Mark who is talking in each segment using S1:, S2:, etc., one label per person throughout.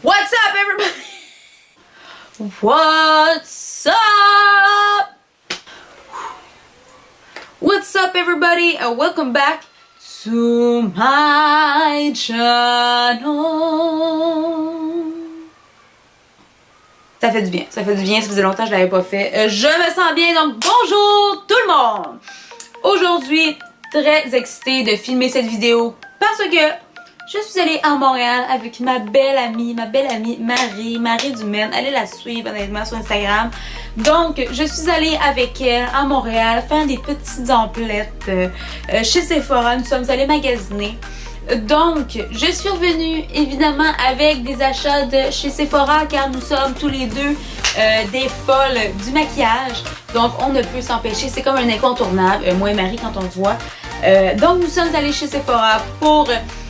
S1: What's up, everybody? What's up? What's up, everybody, and welcome back to my channel. Ça fait du bien, ça fait du bien, ça faisait longtemps que je l'avais pas fait. Je me sens bien, donc bonjour tout le monde! Aujourd'hui, très excitée de filmer cette vidéo parce que je suis allée à Montréal avec ma belle amie Marie Dumaine. Allez la suivre honnêtement sur Instagram. Donc, je suis allée avec elle à Montréal faire des petites emplettes chez Sephora. Nous sommes allés magasiner. Donc, je suis revenue évidemment avec des achats de chez Sephora car nous sommes tous les deux des folles du maquillage. Donc, on ne peut s'empêcher. C'est comme un incontournable, moi et Marie, quand on se voit. Donc, nous sommes allés chez Sephora pour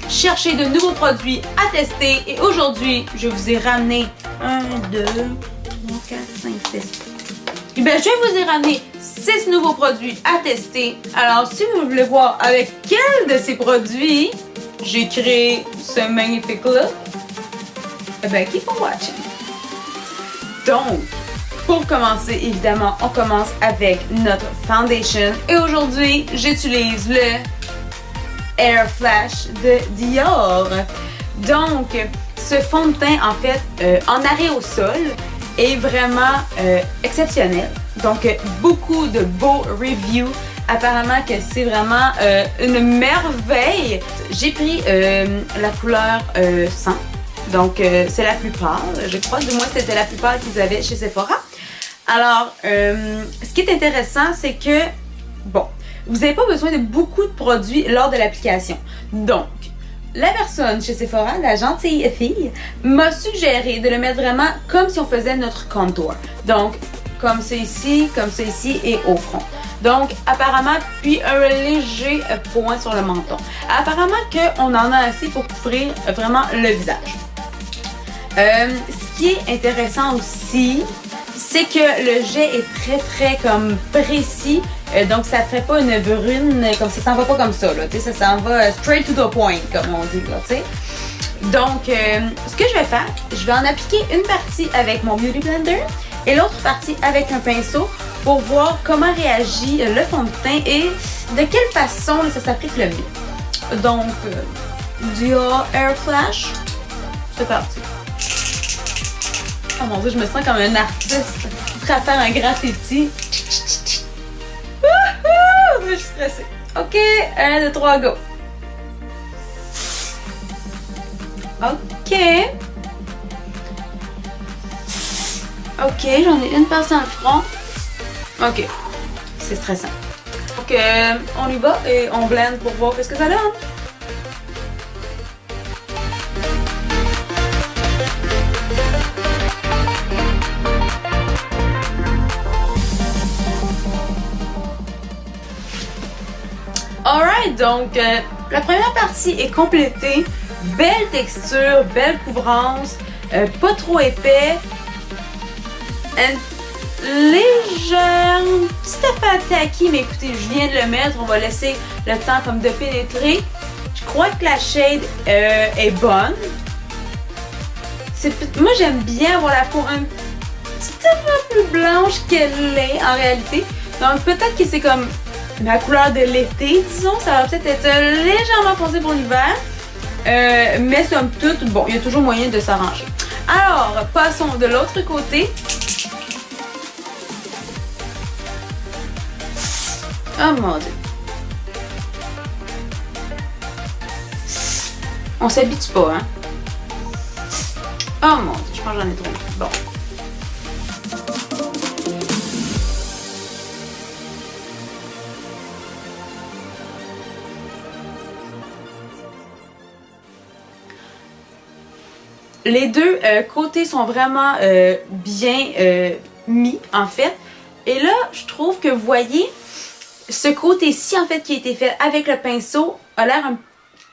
S1: chercher de nouveaux produits à tester. Et aujourd'hui, je vous ai ramené 1, 2, 3, 4, 5, 6. Et bien, je vous ai ramené 6 nouveaux produits à tester. Alors, si vous voulez voir avec quel de ces produits j'ai créé ce magnifique look, eh bien, keep on watching. Donc, pour commencer, évidemment, on commence avec notre foundation. Et aujourd'hui, j'utilise le Air Flash de Dior. Donc, ce fond de teint, en fait, en arrêt au sol, est vraiment exceptionnel. Donc, beaucoup de beaux reviews. Apparemment que c'est vraiment une merveille. J'ai pris la couleur 100. Donc, c'est la plus pâle. Je crois, du moins, c'était la plus pâle qu'ils avaient chez Sephora. Alors, ce qui est intéressant, c'est que, bon, vous n'avez pas besoin de beaucoup de produits lors de l'application. Donc, la personne chez Sephora, la gentille fille, m'a suggéré de le mettre vraiment comme si on faisait notre contour. Donc, comme ça ici et au front. Donc, apparemment, puis un léger point sur le menton. Apparemment qu'on en a assez pour couvrir vraiment le visage. Ce qui est intéressant aussi, c'est que le jet est très comme précis. Donc, ça ne fait pas une brune, comme ça s'en va pas comme ça, là, ça s'en va straight to the point, comme on dit, là, tu sais. Donc, ce que je vais faire, je vais en appliquer une partie avec mon Beauty Blender et l'autre partie avec un pinceau pour voir comment réagit le fond de teint et de quelle façon ça s'applique le mieux. Donc, Dior Air Flash, c'est parti. Oh mon Dieu, je me sens comme un artiste prêt à faire un graffiti. Je suis stressée. Ok, 1, 2, 3, go. Ok. Ok, j'en ai une passe dans le front. Ok, c'est stressant. Donc, on y va et on blende pour voir ce que ça donne. Alright, donc la première partie est complétée. Belle texture, belle couvrance, pas trop épais. Légère, petit effet tacky, mais écoutez, je viens de le mettre. On va laisser le temps comme de pénétrer. Je crois que la shade est bonne. Moi, j'aime bien avoir la peau un petit peu plus blanche qu'elle est en réalité. Donc peut-être que c'est comme ma couleur de l'été, disons, ça va peut-être être légèrement foncé pour l'hiver, mais somme toute, bon, il y a toujours moyen de s'arranger. Alors, passons de l'autre côté. Oh mon Dieu. On s'habitue pas, hein? Oh mon Dieu, je pense que j'en ai trop. Bon. Les deux côtés sont vraiment bien mis, en fait. Et là, je trouve que, vous voyez, ce côté-ci, en fait, qui a été fait avec le pinceau, a l'air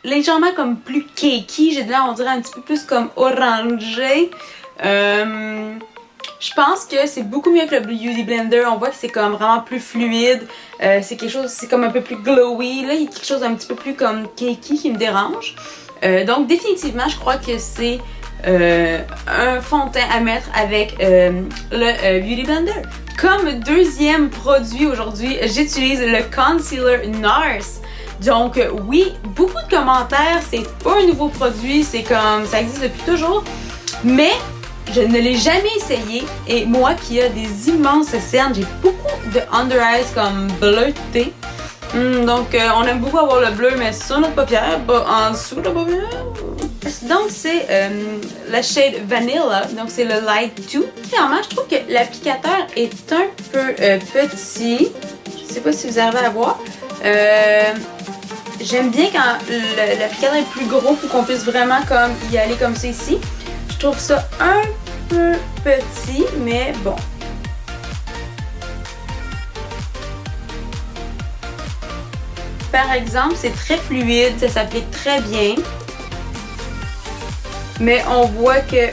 S1: légèrement comme plus cakey. J'ai de l'air, on dirait, un petit peu plus comme orangé. Je pense que c'est beaucoup mieux que le Beauty Blender. On voit que c'est comme vraiment plus fluide. C'est quelque chose, c'est comme un peu plus glowy. Là, il y a quelque chose d'un petit peu plus comme cakey qui me dérange. Donc, définitivement, je crois que c'est un fond de teint à mettre avec le Beauty Blender. Comme deuxième produit aujourd'hui, j'utilise le concealer NARS. Donc oui, beaucoup de commentaires, c'est pas un nouveau produit, c'est comme ça existe depuis toujours, mais je ne l'ai jamais essayé et moi qui a des immenses cernes, j'ai beaucoup de under eyes comme bleuté. Donc on aime beaucoup avoir le bleu, mais sur notre paupière, en dessous de la paupière. Donc c'est la shade Vanilla, donc c'est le Light 2. Clairement, je trouve que l'applicateur est un peu petit. Je sais pas si vous arrivez à voir. J'aime bien quand l'applicateur est plus gros pour qu'on puisse vraiment comme y aller comme ça ici. Je trouve ça un peu petit, mais bon. Par exemple, c'est très fluide, ça s'applique très bien. Mais on voit que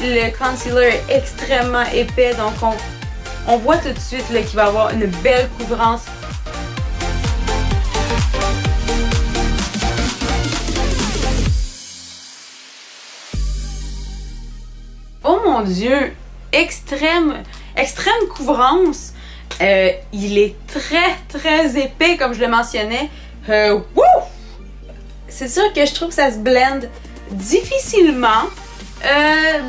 S1: le concealer est extrêmement épais, donc on voit tout de suite qu'il va avoir une belle couvrance. Oh mon Dieu! Extrême couvrance! Il est très épais, comme je le mentionnais. C'est sûr que je trouve que ça se blende difficilement.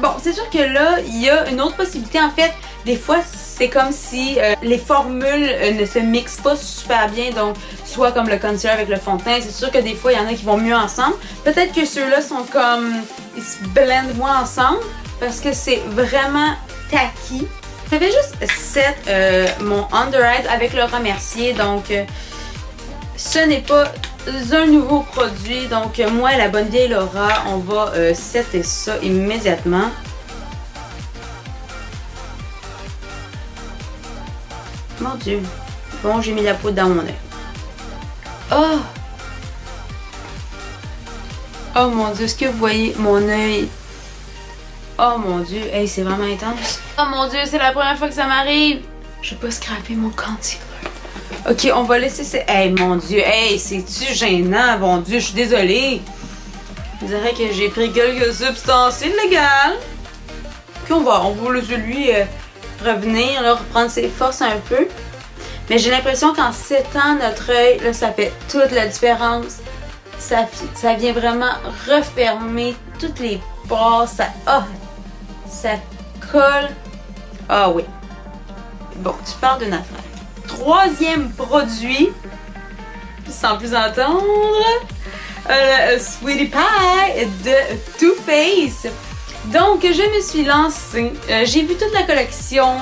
S1: Bon, c'est sûr que là, il y a une autre possibilité. En fait, des fois, c'est comme si les formules ne se mixent pas super bien. Donc, soit comme le concealer avec le fond de teint. C'est sûr que des fois, il y en a qui vont mieux ensemble. Peut-être que ceux-là sont comme... ils se blendent moins ensemble parce que c'est vraiment tacky. J'avais juste set mon under eyes avec Laura Mercier, donc ce n'est pas un nouveau produit. Donc moi, la bonne vieille Laura, on va setter ça immédiatement. Mon Dieu. Bon, j'ai mis la poudre dans mon œil. Oh! Oh mon Dieu, est-ce que vous voyez mon œil? Oh mon Dieu, hey, c'est vraiment intense. Oh mon Dieu, c'est la première fois que ça m'arrive. Je vais pas scraper mon concealer. Ok, on va laisser ça. Hey, mon Dieu, hey, c'est-tu gênant? Mon Dieu, je suis désolée. Je dirais que j'ai pris quelques substances illégales. Puis on va laisser lui revenir, là, reprendre ses forces un peu. Mais j'ai l'impression qu'en settant notre œil, là, ça fait toute la différence. Ça vient vraiment refermer toutes les pores. Ça colle. Ah oui. Bon, tu parles d'une affaire. Troisième produit, sans plus entendre, le Sweetie Pie de Too Faced. Donc, je me suis lancée. J'ai vu toute la collection.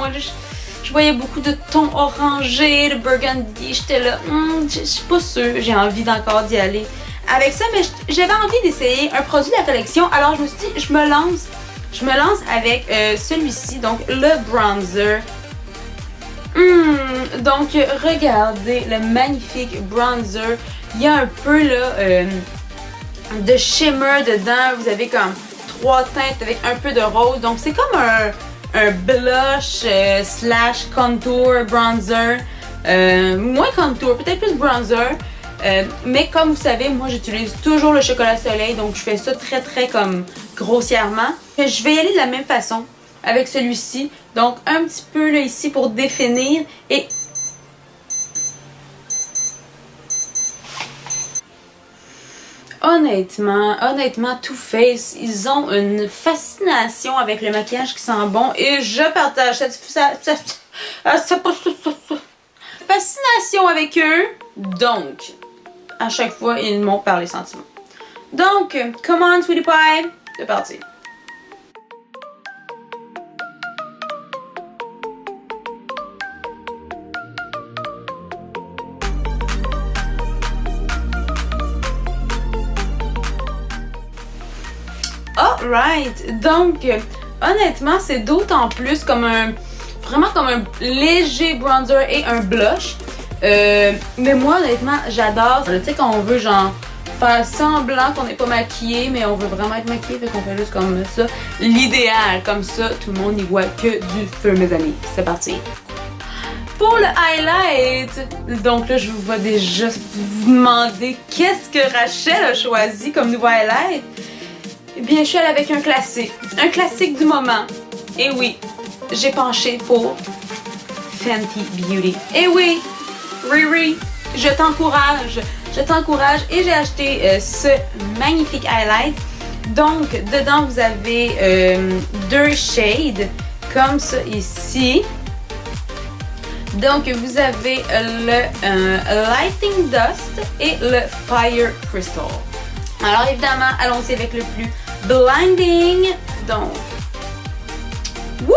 S1: Je voyais beaucoup de tons orangés, de burgundy. J'étais là, je suis pas sûre. J'ai envie d'encore d'y aller avec ça, mais j'avais envie d'essayer un produit de la collection. Alors, je me suis dit, je me lance avec celui-ci, donc le bronzer. Donc, regardez le magnifique bronzer. Il y a un peu là de shimmer dedans. Vous avez comme 3 teintes avec un peu de rose. Donc, c'est comme un blush slash contour bronzer. Moins contour, peut-être plus bronzer. Mais comme vous savez, moi j'utilise toujours le chocolat soleil, donc je fais ça très comme grossièrement. Je vais y aller de la même façon avec celui-ci. Donc un petit peu là ici pour définir et... Honnêtement, Too Faced, ils ont une fascination avec le maquillage qui sent bon et je partage cette fascination avec eux. Donc, à chaque fois, ils m'ont parlé sentiments. Donc, come on, Sweetie Pie, c'est parti. Alright, donc honnêtement c'est d'autant plus comme vraiment comme un léger bronzer et un blush. Mais moi honnêtement j'adore. Tu sais quand on veut genre faire semblant qu'on n'est pas maquillé mais on veut vraiment être maquillé, fait qu'on fait juste comme ça. L'idéal, comme ça tout le monde n'y voit que du feu mes amis. C'est parti. Pour le highlight, donc là je vous vois déjà vous demander qu'est-ce que Rachel a choisi comme nouveau highlight. Eh bien, je suis allée avec un classique du moment. Et oui, j'ai penché pour Fenty Beauty. Et oui, Riri, je t'encourage et j'ai acheté ce magnifique highlight. Donc, dedans, vous avez 2 shades, comme ça ici. Donc, vous avez le Lighting Dust et le Fire Crystal. Alors, évidemment, allons-y avec le plus blinding. Donc, wouh!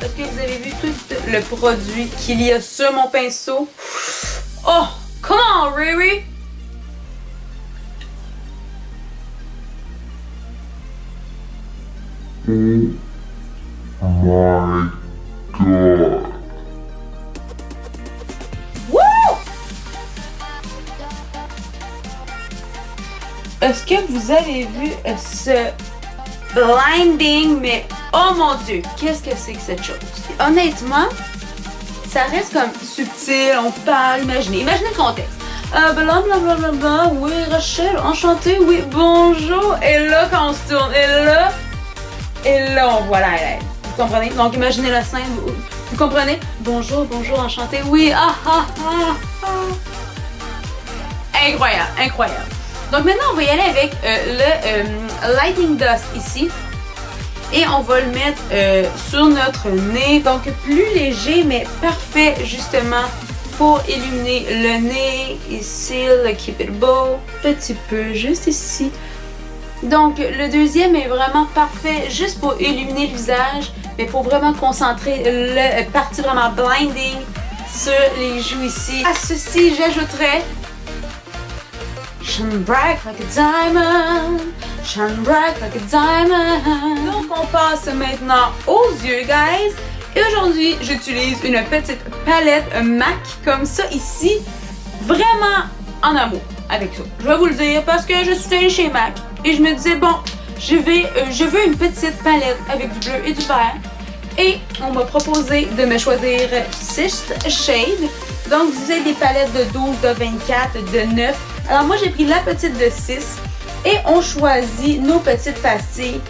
S1: Est-ce que vous avez vu tout le produit qu'il y a sur mon pinceau? Oh, come on, Riri!
S2: Oh my god.
S1: Woo! Est-ce que vous avez vu ce blinding? Mais oh mon Dieu, qu'est-ce que c'est que cette chose? Honnêtement, ça reste comme subtil, on parle, imaginez le contexte. Blablabla, oui, Rachel, enchantée, oui, bonjour. Et là, quand on se tourne, et là, on voit la highlight. Vous comprenez? Donc, imaginez la scène, vous comprenez? Bonjour, enchantée, oui, Incroyable, incroyable. Donc, maintenant, on va y aller avec le Lighting Dust ici. Et on va le mettre sur notre nez. Donc, plus léger, mais parfait, justement, pour illuminer le nez. Ici, le Keep It Beau. Petit peu, juste ici. Donc, le deuxième est vraiment parfait, juste pour illuminer le visage, mais pour vraiment concentrer la partie vraiment blinding sur les joues ici. À ceci, j'ajouterai Shine bright like a diamond, shine bright like a diamond. Donc, on passe maintenant aux yeux, guys. Et aujourd'hui, j'utilise une petite palette MAC comme ça ici, vraiment en amour avec ça. Je vais vous le dire parce que je suis allée chez MAC et je me disais, bon, je veux une petite palette avec du bleu et du vert. Et on m'a proposé de me choisir 6 shades. Donc, vous avez des palettes de 12, de 24, de 9. Alors, moi, j'ai pris la petite de 6 et on choisit nos petites pastilles.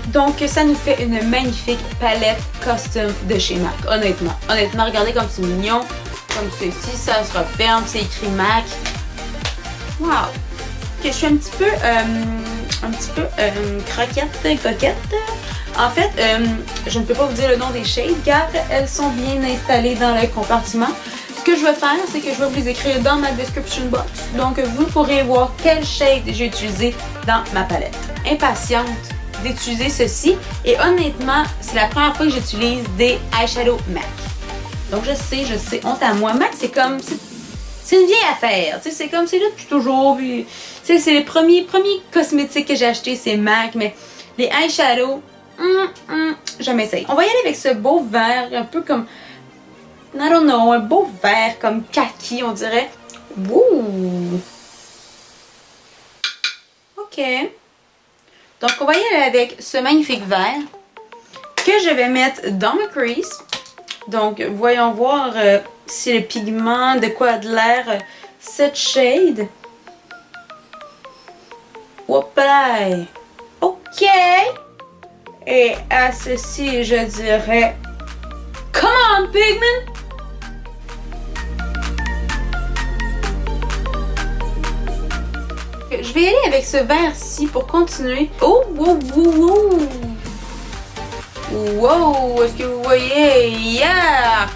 S1: Donc, ça nous fait une magnifique palette custom de chez MAC. Honnêtement, regardez comme c'est mignon. Comme ceci, ça se referme, c'est écrit MAC. Wow! Ok, je suis un petit peu coquette. En fait, je ne peux pas vous dire le nom des shades car elles sont bien installées dans le compartiment. Ce que je vais faire, c'est que je vais vous les écrire dans ma description box. Donc, vous pourrez voir quel shade j'ai utilisé dans ma palette. Impatiente d'utiliser ceci. Et honnêtement, c'est la première fois que j'utilise des eyeshadows MAC. Donc, je sais, honte à moi. MAC, c'est comme... C'est une vieille affaire, tu sais, c'est comme, c'est là depuis toujours, puis, tu sais, c'est les premiers cosmétiques que j'ai achetés, c'est MAC, mais les eyeshadows, je m'essaye. On va y aller avec ce beau vert, un peu comme, I don't know, un beau vert comme kaki, on dirait. Wouh! Ok. Donc, on va y aller avec ce magnifique vert que je vais mettre dans ma crease. Donc, voyons voir si le pigment, de quoi a de l'air cette shade. Hop là! Ok! Et à ceci, je dirais... Come on, pigment! Je vais y aller avec ce vert-ci pour continuer. Oh, wow, wow, wow! Wow, est-ce que vous voyez? Yeah!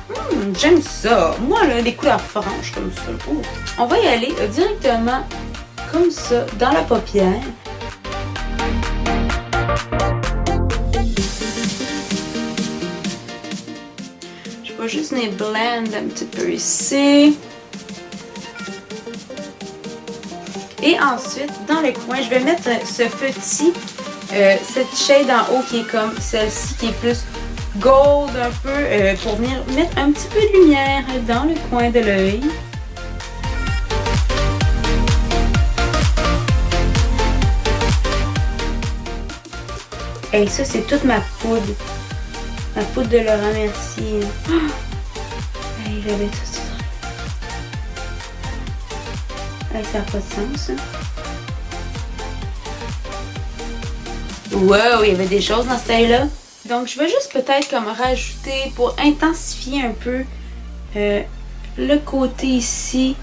S1: J'aime ça. Moi, là, des couleurs franches comme ça. Oh. On va y aller directement comme ça dans la paupière. Je vais juste les blend un petit peu ici. Et ensuite, dans le coin, je vais mettre ce petit... cette shade en haut qui est comme celle-ci qui est plus gold un peu pour venir mettre un petit peu de lumière dans le coin de l'œil. Et ça c'est toute ma poudre de Laurent Mercier. Hey, j'avais tout ça. Hey, ça n'a pas de sens, hein? Wow, il y avait des choses dans ce taille-là. Donc, je vais juste peut-être comme rajouter pour intensifier un peu le côté ici.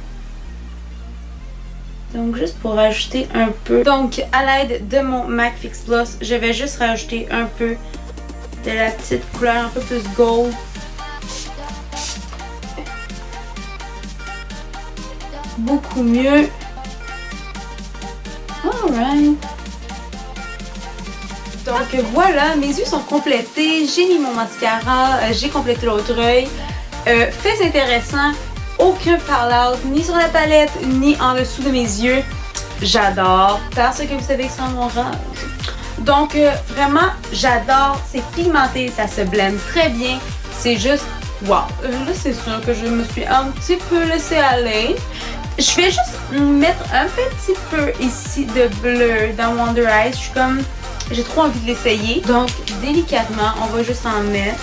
S1: Donc, juste pour rajouter un peu. Donc, à l'aide de mon MAC Fix Plus, je vais juste rajouter un peu de la petite couleur un peu plus gold. Beaucoup mieux. Alright. Donc voilà, mes yeux sont complétés. J'ai mis mon mascara, j'ai complété l'autre œil. Fait intéressant, aucun fallout ni sur la palette ni en dessous de mes yeux. J'adore parce que vous savez que c'est en orange. Donc vraiment, j'adore. C'est pigmenté, ça se blende très bien. C'est juste wow. Là, c'est sûr que je me suis un petit peu laissée aller. Je vais juste mettre un petit peu ici de bleu dans Wonder Eyes. Je suis comme, j'ai trop envie de l'essayer. Donc, délicatement, on va juste en mettre.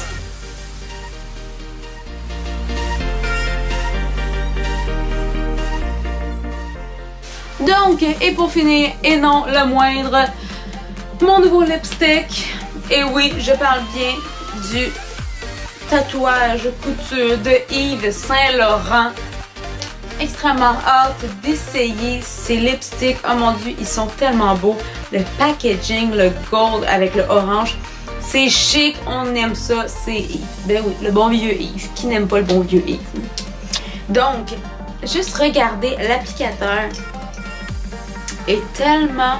S1: Donc, et pour finir, et non le moindre, mon nouveau lipstick. Et oui, je parle bien du tatouage couture de Yves Saint Laurent. Extrêmement hâte d'essayer ces lipsticks. Oh mon dieu, ils sont tellement beaux. Le packaging, le gold avec le orange, c'est chic, on aime ça, c'est Yves. Ben oui, le bon vieux Yves. Qui n'aime pas le bon vieux Yves? Donc, juste regardez, l'applicateur est tellement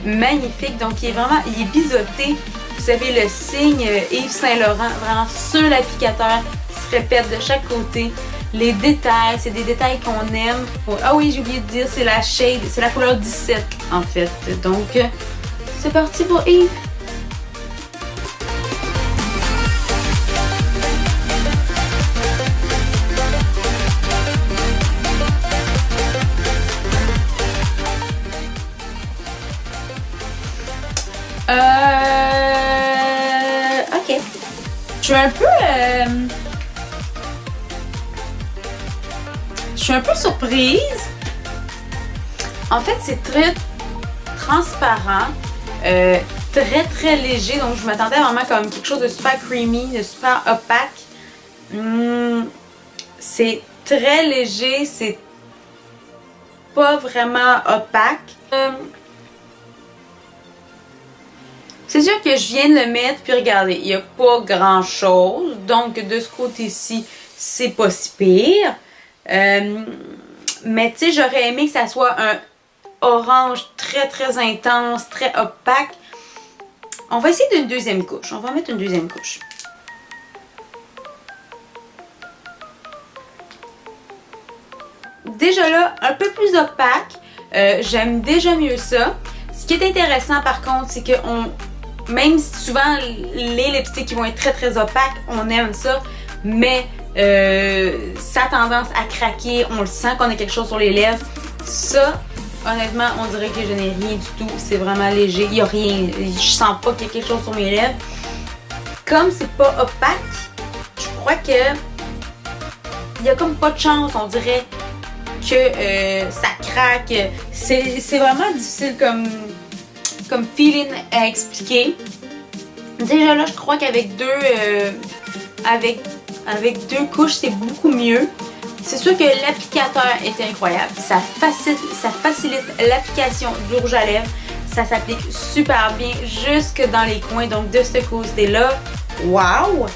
S1: magnifique. Donc, il est biseauté. Vous savez, le signe Yves Saint Laurent, vraiment sur l'applicateur, se répète de chaque côté. Les détails, c'est des détails qu'on aime. Ah oui, j'ai oublié de dire, c'est la shade, c'est la couleur 17 en fait. Donc, c'est parti pour Yves. Ok. Je suis un peu... Je suis un peu surprise. En fait, c'est très transparent, très léger. Donc, je m'attendais vraiment comme quelque chose de super creamy, de super opaque. C'est très léger, c'est pas vraiment opaque. C'est sûr que je viens de le mettre, puis regardez, il n'y a pas grand chose. Donc, de ce côté-ci, c'est pas si pire. Mais tu sais, j'aurais aimé que ça soit un orange très intense, très opaque. On va essayer d'une deuxième couche. On va mettre une deuxième couche. Déjà là, un peu plus opaque. J'aime déjà mieux ça. Ce qui est intéressant par contre, c'est que même si souvent les lipsticks qui vont être très opaques, on aime ça. Mais ça a tendance à craquer, on le sent qu'on a quelque chose sur les lèvres. Ça, honnêtement, on dirait que je n'ai rien du tout. C'est vraiment léger, il n'y a rien. Je sens pas qu'il y a quelque chose sur mes lèvres. Comme c'est pas opaque, je crois que il y a comme pas de chance, on dirait que ça craque. C'est vraiment difficile comme feeling à expliquer. Déjà là, je crois qu'avec avec deux couches, c'est beaucoup mieux. C'est sûr que l'applicateur est incroyable. Ça facilite l'application du rouge à lèvres. Ça s'applique super bien jusque dans les coins. Donc de ce côté-là, wow!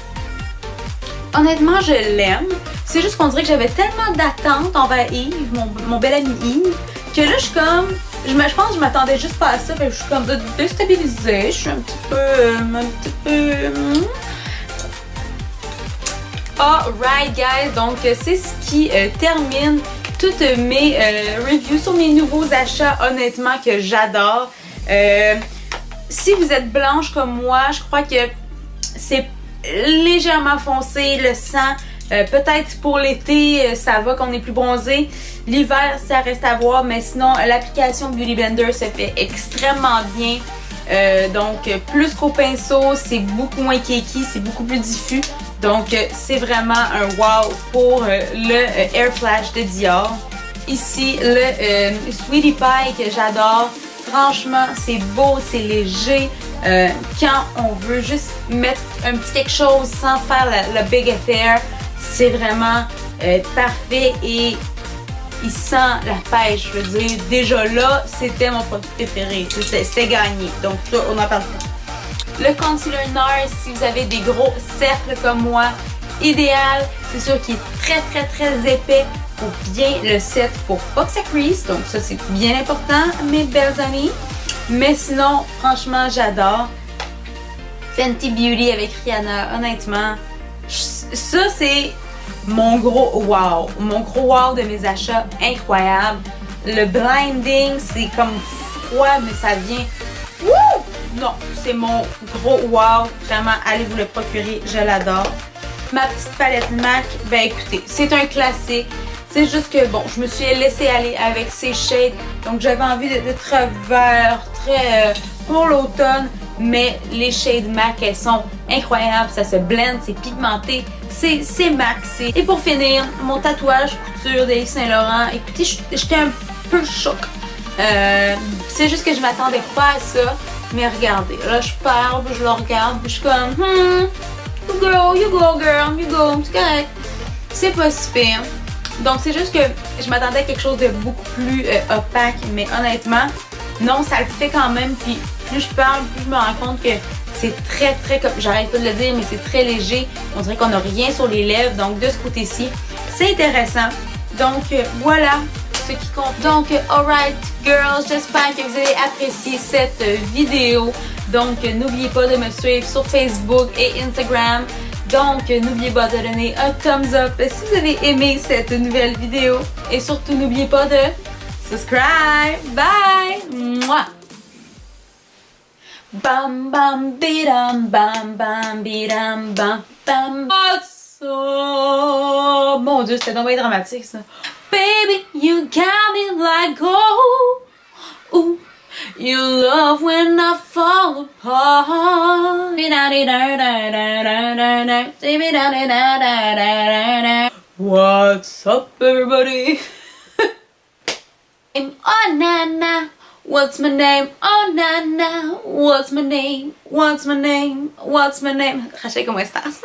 S1: Honnêtement, je l'aime. C'est juste qu'on dirait que j'avais tellement d'attentes envers Yves, mon bel ami Yves, que là, je suis comme... Je pense que je m'attendais juste pas à ça. Fait que je suis comme déstabilisée. Je suis un petit peu... Alright guys, donc c'est ce qui termine toutes mes reviews sur mes nouveaux achats, honnêtement que j'adore. Si vous êtes blanche comme moi, je crois que c'est légèrement foncé, le sang. Peut-être pour l'été, ça va qu'on est plus bronzé. L'hiver, ça reste à voir, mais sinon, l'application Beauty Blender se fait extrêmement bien. Donc, plus qu'au pinceau, c'est beaucoup moins cakey, c'est beaucoup plus diffus. Donc, c'est vraiment un wow pour le Air Flash de Dior. Ici, le Sweetie Pie que j'adore. Franchement, c'est beau, c'est léger. Quand on veut juste mettre un petit quelque chose sans faire le big affair, c'est vraiment parfait et il sent la pêche. Je veux dire, déjà là, c'était mon produit préféré. C'était gagné. Donc ça, on en parle pas. Le concealer NARS, si vous avez des gros cercles comme moi, idéal. C'est sûr qu'il est très épais pour bien le set pour pas que ça crease. Donc ça, c'est bien important, mes belles amies. Mais sinon, franchement, j'adore. Fenty Beauty avec Rihanna, honnêtement, ça c'est mon gros wow. Mon gros wow de mes achats, incroyable. Le blinding, c'est comme froid, mais ça vient... Wouh! Non, c'est mon gros wow. Vraiment, allez vous le procurer, je l'adore. Ma petite palette MAC, ben écoutez, c'est un classique. C'est juste que, bon, je me suis laissée aller avec ces shades. Donc, j'avais envie de très vert, très pour l'automne. Mais les shades MAC, elles sont incroyables. Ça se blende, c'est pigmenté. C'est MAC. Et pour finir, mon tatouage couture de Yves Saint Laurent. Écoutez, j'étais un peu choc. C'est juste que je m'attendais pas à ça. Mais regardez, là, je parle, je le regarde, puis je suis comme, you go, girl, you go. C'est correct. C'est pas si pire. Donc, c'est juste que je m'attendais à quelque chose de beaucoup plus opaque, mais honnêtement, non, ça le fait quand même. Puis, plus je parle, plus je me rends compte que c'est très, comme j'arrête pas de le dire, mais c'est très léger. On dirait qu'on n'a rien sur les lèvres. Donc, de ce côté-ci, c'est intéressant. Donc, voilà ce qui compte. Donc, alright, girls, j'espère que vous avez apprécié cette vidéo. Donc, n'oubliez pas de me suivre sur Facebook et Instagram. Donc, n'oubliez pas de donner un thumbs up si vous avez aimé cette nouvelle vidéo. Et surtout, n'oubliez pas de subscribe. Bye! Mouah! Bam bam bidam bam bam bidam bam bam. Oh, mon Dieu, c'était donc bien dramatique ça. Baby, you got me like oh. Ooh. You love when I fall apart. What's up, everybody? Oh, Nana. What's my name? Oh, Nana. What's my name? What's my name? What's my name? Rachel, ¿cómo estás?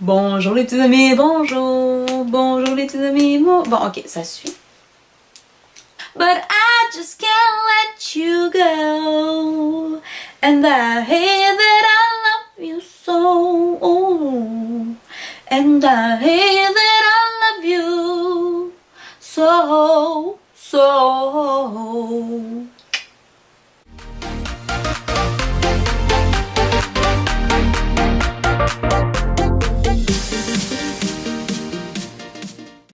S1: Bonjour les petits amis, bonjour. Bonjour les petits amis. Bon, ok, ça suit. But I just can't let you go. And I hear that I love you so. And I hear that I love you so.